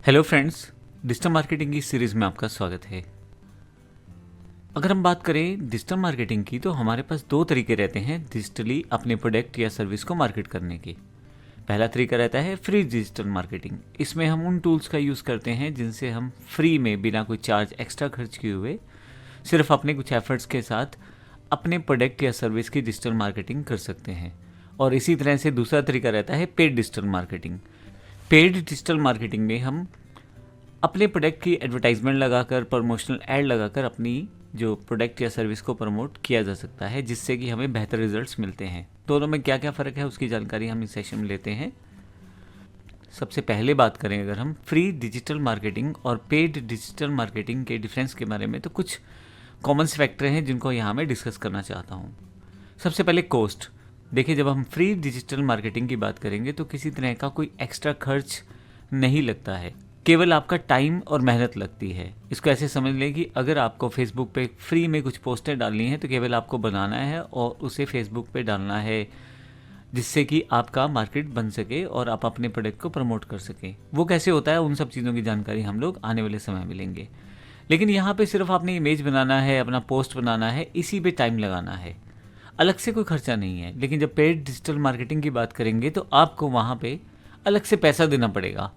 Hello friends, digital marketing की series में आपका स्वागत है। अगर हम बात करें डिजिटल मार्केटिंग की तो हमारे पास दो तरीके रहते हैं डिजिटली अपने प्रोडक्ट या सर्विस को मार्केट करने के। पहला तरीका रहता है फ्री डिजिटल मार्केटिंग। इसमें हम उन टूल्स का यूज़ करते हैं जिनसे हम फ्री में बिना कोई चार्ज एक्स्ट्रा खर्च किए हुए सिर्फ अपने कुछ एफर्ट्स के साथ अपने प्रोडक्ट या सर्विस की डिजिटल मार्केटिंग कर सकते हैं। और इसी तरह से दूसरा तरीका रहता है paid digital marketing. Paid digital marketing में हम अपने प्रोडक्ट की एडवर्टाइजमेंट लगाकर, प्रमोशनल ऐड लगाकर अपनी जो प्रोडक्ट या सर्विस को प्रमोट किया जा सकता है, जिससे कि हमें बेहतर रिजल्ट्स मिलते हैं। दोनों में क्या क्या फ़र्क है उसकी जानकारी हम इस सेशन में लेते हैं। सबसे पहले बात करें अगर हम फ्री डिजिटल मार्केटिंग और पेड डिजिटल मार्केटिंग के डिफरेंस के बारे में, तो कुछ कॉमन फैक्टर हैं जिनको यहाँ मैं डिस्कस करना चाहता हूँ। सबसे पहले कॉस्ट। देखिए, जब हम फ्री डिजिटल मार्केटिंग की बात करेंगे तो किसी तरह का कोई एक्स्ट्रा खर्च नहीं लगता है, केवल आपका टाइम और मेहनत लगती है। इसको ऐसे समझ लें कि अगर आपको फेसबुक पे फ्री में कुछ पोस्टर डालनी है तो केवल आपको बनाना है और उसे फेसबुक पे डालना है, जिससे कि आपका मार्केट बन सके और आप अपने प्रोडक्ट को प्रमोट कर सकें। वो कैसे होता है, उन सब चीज़ों की जानकारी हम लोग आने वाले समय में लेंगे। लेकिन यहाँ पे सिर्फ आपने इमेज बनाना है, अपना पोस्ट बनाना है, इसी पे टाइम लगाना है, अलग से कोई खर्चा नहीं है। लेकिन जब पेड डिजिटल मार्केटिंग की बात करेंगे तो आपको वहाँ पे अलग से पैसा देना पड़ेगा।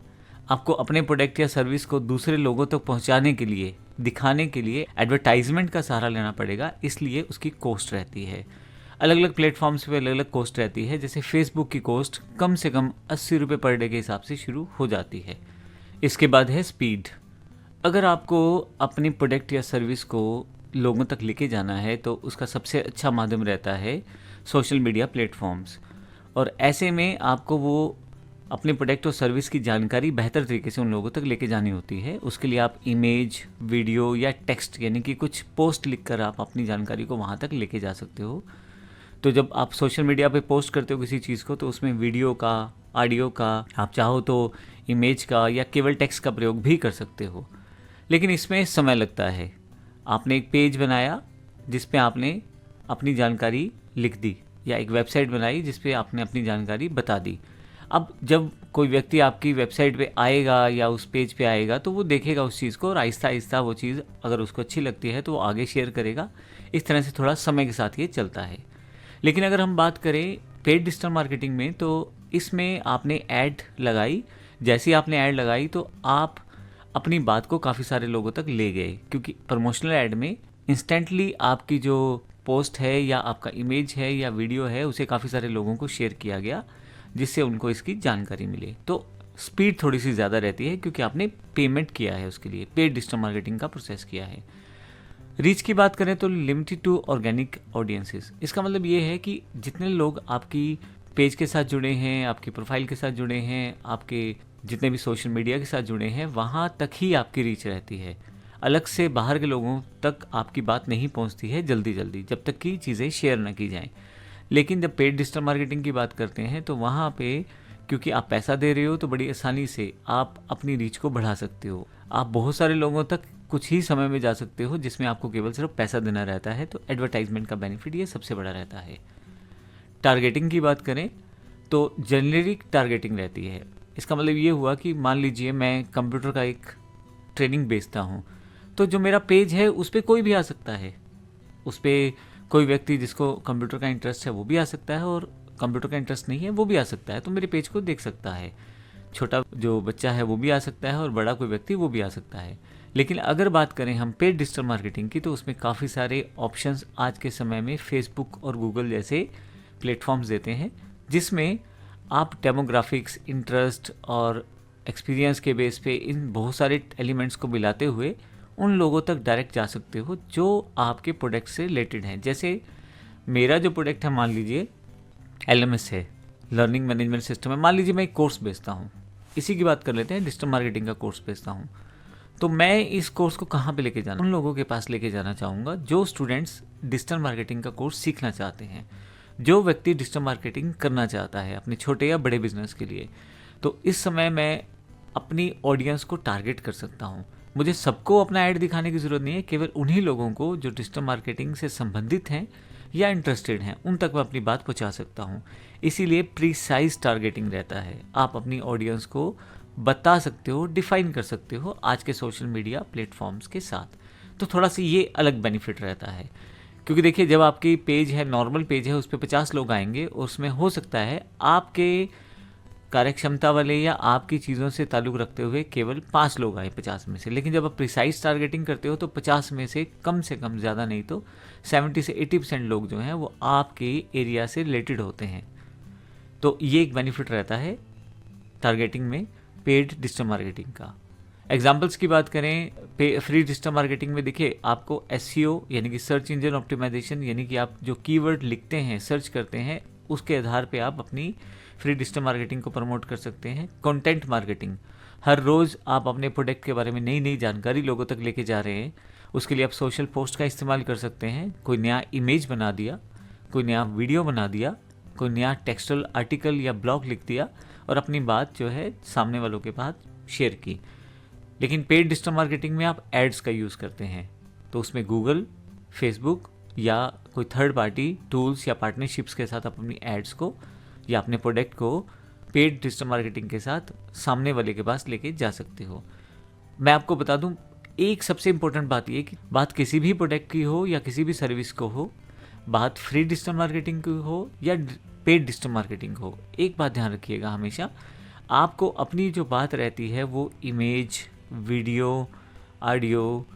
आपको अपने प्रोडक्ट या सर्विस को दूसरे लोगों तक पहुंचाने के लिए, दिखाने के लिए एडवर्टाइजमेंट का सहारा लेना पड़ेगा, इसलिए उसकी कॉस्ट रहती है। अलग अलग प्लेटफॉर्म्स पे अलग अलग कॉस्ट रहती है। जैसे फेसबुक की कॉस्ट कम से कम 80 रुपये पर डे के हिसाब से शुरू हो जाती है। इसके बाद है स्पीड। अगर आपको अपनी प्रोडक्ट या सर्विस को लोगों तक लेके जाना है तो उसका सबसे अच्छा माध्यम रहता है सोशल मीडिया प्लेटफॉर्म्स। और ऐसे में आपको वो अपने प्रोडक्ट और सर्विस की जानकारी बेहतर तरीके से उन लोगों तक लेके जानी होती है। उसके लिए आप इमेज, वीडियो या टेक्स्ट यानी कि कुछ पोस्ट लिखकर आप अपनी जानकारी को वहाँ तक लेके जा सकते हो। तो जब आप सोशल मीडिया पे पोस्ट करते हो किसी चीज़ को, तो उसमें वीडियो का, ऑडियो का, आप चाहो तो इमेज का या केवल टेक्स्ट का प्रयोग भी कर सकते हो। लेकिन इसमें समय लगता है। आपने एक पेज बनाया जिस पे आपने अपनी जानकारी लिख दी, या एक वेबसाइट बनाई जिस पे आपने अपनी जानकारी बता दी। अब जब कोई व्यक्ति आपकी वेबसाइट पे आएगा या उस पेज पे आएगा तो वो देखेगा उस चीज़ को, और आहिस्ता आहिस्ता वो चीज़ अगर उसको अच्छी लगती है तो वो आगे शेयर करेगा। इस तरह से थोड़ा समय के साथ ये चलता है। लेकिन अगर हम बात करें पेड डिजिटल मार्केटिंग में, तो इसमें आपने ऐड लगाई। जैसे ही आपने ऐड लगाई तो आप अपनी बात को काफ़ी सारे लोगों तक ले गए, क्योंकि प्रमोशनल ऐड में इंस्टेंटली आपकी जो पोस्ट है या आपका इमेज है या वीडियो है उसे काफ़ी सारे लोगों को शेयर किया गया, जिससे उनको इसकी जानकारी मिले। तो स्पीड थोड़ी सी ज़्यादा रहती है क्योंकि आपने पेमेंट किया है, उसके लिए पेड डिजिटल मार्केटिंग का प्रोसेस किया है। रीच की बात करें तो लिमिटेड टू ऑर्गेनिक ऑडियंसेस। इसका मतलब ये है कि जितने लोग आपकी पेज के साथ जुड़े हैं, आपकी प्रोफाइल के साथ जुड़े हैं, आपके जितने भी सोशल मीडिया के साथ जुड़े हैं, वहाँ तक ही आपकी रीच रहती है। अलग से बाहर के लोगों तक आपकी बात नहीं पहुँचती है जल्दी जल्दी, जब तक कि चीज़ें शेयर ना की जाएँ। लेकिन जब पेड डिजिटल मार्केटिंग की बात करते हैं तो वहाँ पे क्योंकि आप पैसा दे रहे हो तो बड़ी आसानी से आप अपनी रीच को बढ़ा सकते हो। आप बहुत सारे लोगों तक कुछ ही समय में जा सकते हो, जिसमें आपको केवल सिर्फ पैसा देना रहता है। तो एडवर्टाइजमेंट का बेनिफिट ये सबसे बड़ा रहता है। टारगेटिंग की बात करें तो जेनेरिक टारगेटिंग रहती है। इसका मतलब ये हुआ कि मान लीजिए मैं कंप्यूटर का एक ट्रेनिंग बेचता हूँ, तो जो मेरा पेज है उस पर कोई भी आ सकता है। उस पर कोई व्यक्ति जिसको कंप्यूटर का इंटरेस्ट है वो भी आ सकता है, और कंप्यूटर का इंटरेस्ट नहीं है वो भी आ सकता है, तो मेरे पेज को देख सकता है। छोटा जो बच्चा है वो भी आ सकता है और बड़ा कोई व्यक्ति वो भी आ सकता है। लेकिन अगर बात करें हम पेड डिजिटल मार्केटिंग की, तो उसमें काफ़ी सारे ऑप्शंस आज के समय में फेसबुक और गूगल जैसे प्लेटफॉर्म्स देते हैं, जिसमें आप डेमोग्राफिक्स, इंटरेस्ट और एक्सपीरियंस के बेस पे इन बहुत सारे एलिमेंट्स को मिलाते हुए उन लोगों तक डायरेक्ट जा सकते हो जो आपके प्रोडक्ट से रिलेटेड हैं। जैसे मेरा जो प्रोडक्ट है, मान लीजिए LMS है, लर्निंग मैनेजमेंट सिस्टम है। मान लीजिए मैं एक कोर्स बेचता हूँ, इसी की बात कर लेते हैं, डिजिटल मार्केटिंग का कोर्स बेचता हूँ। तो मैं इस कोर्स को कहाँ पे लेके जाना, उन लोगों के पास लेके जाना चाहूँगा जो स्टूडेंट्स डिजिटल मार्केटिंग का कोर्स सीखना चाहते हैं, जो व्यक्ति डिजिटल मार्केटिंग करना चाहता है अपने छोटे या बड़े बिजनेस के लिए। तो इस समय मैं अपनी ऑडियंस को टारगेट कर सकता हूँ। मुझे सबको अपना ऐड दिखाने की ज़रूरत नहीं है, केवल उन्हीं लोगों को जो डिजिटल मार्केटिंग से संबंधित हैं या इंटरेस्टेड हैं, उन तक मैं अपनी बात पहुंचा सकता हूं। इसीलिए प्रीसाइज टारगेटिंग रहता है। आप अपनी ऑडियंस को बता सकते हो, डिफाइन कर सकते हो आज के सोशल मीडिया प्लेटफॉर्म्स के साथ। तो थोड़ा सा ये अलग बेनिफिट रहता है, क्योंकि देखिए जब आपकी पेज है, नॉर्मल पेज है, उस पर 50 लोग आएंगे और उसमें हो सकता है आपके कार्यक्षमता वाले या आपकी चीज़ों से ताल्लुक़ रखते हुए केवल 5 लोग आए 50 में से। लेकिन जब आप प्रिसाइज टारगेटिंग करते हो तो 50 में से कम, ज़्यादा नहीं तो 70 से 80% लोग जो हैं वो आपके एरिया से रिलेटेड होते हैं। तो ये एक बेनिफिट रहता है टारगेटिंग में पेड डिजिटल मार्केटिंग का। एग्जाम्पल्स की बात करें फ्री डिजिटल मार्केटिंग में, देखिए आपको एसईओ यानी कि सर्च इंजन ऑप्टिमाइजेशन, यानी कि आप जो कीवर्ड लिखते हैं, सर्च करते हैं, उसके आधार पे आप अपनी फ्री डिजिटल मार्केटिंग को प्रमोट कर सकते हैं। कंटेंट मार्केटिंग, हर रोज़ आप अपने प्रोडक्ट के बारे में नई नई जानकारी लोगों तक लेके जा रहे हैं, उसके लिए आप सोशल पोस्ट का इस्तेमाल कर सकते हैं। कोई नया इमेज बना दिया, कोई नया वीडियो बना दिया, कोई नया टेक्सटुअल आर्टिकल या ब्लॉग लिख दिया और अपनी बात जो है सामने वालों के पास शेयर की। लेकिन पेड डिजिटल मार्केटिंग में आप एड्स का यूज़ करते हैं, तो उसमें गूगल, फेसबुक या कोई थर्ड पार्टी टूल्स या पार्टनरशिप्स के साथ आप अपनी एड्स को या अपने प्रोडक्ट को पेड डिजिटल मार्केटिंग के साथ सामने वाले के पास लेके जा सकते हो। मैं आपको बता दूं, एक सबसे इम्पोर्टेंट बात ये कि बात किसी भी प्रोडक्ट की हो या किसी भी सर्विस को हो, बात फ्री डिजिटल मार्केटिंग की हो या पेड डिजिटल मार्केटिंग हो, एक बात ध्यान रखिएगा हमेशा, आपको अपनी जो बात रहती है वो इमेज, वीडियो, ऑडियो,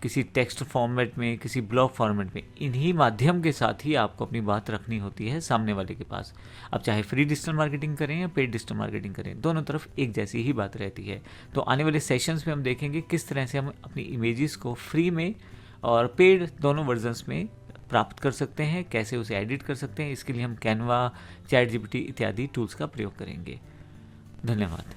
किसी टेक्स्ट फॉर्मेट में, किसी ब्लॉग फॉर्मेट में, इन्हीं माध्यम के साथ ही आपको अपनी बात रखनी होती है सामने वाले के पास। अब चाहे फ्री डिजिटल मार्केटिंग करें या पेड डिजिटल मार्केटिंग करें, दोनों तरफ एक जैसी ही बात रहती है। तो आने वाले सेशंस में हम देखेंगे किस तरह से हम अपनी इमेजेस को फ्री में और पेड दोनों वर्जन्स में प्राप्त कर सकते हैं, कैसे उसे एडिट कर सकते हैं। इसके लिए हम कैनवा, चैट जीपीटी इत्यादि टूल्स का प्रयोग करेंगे। धन्यवाद।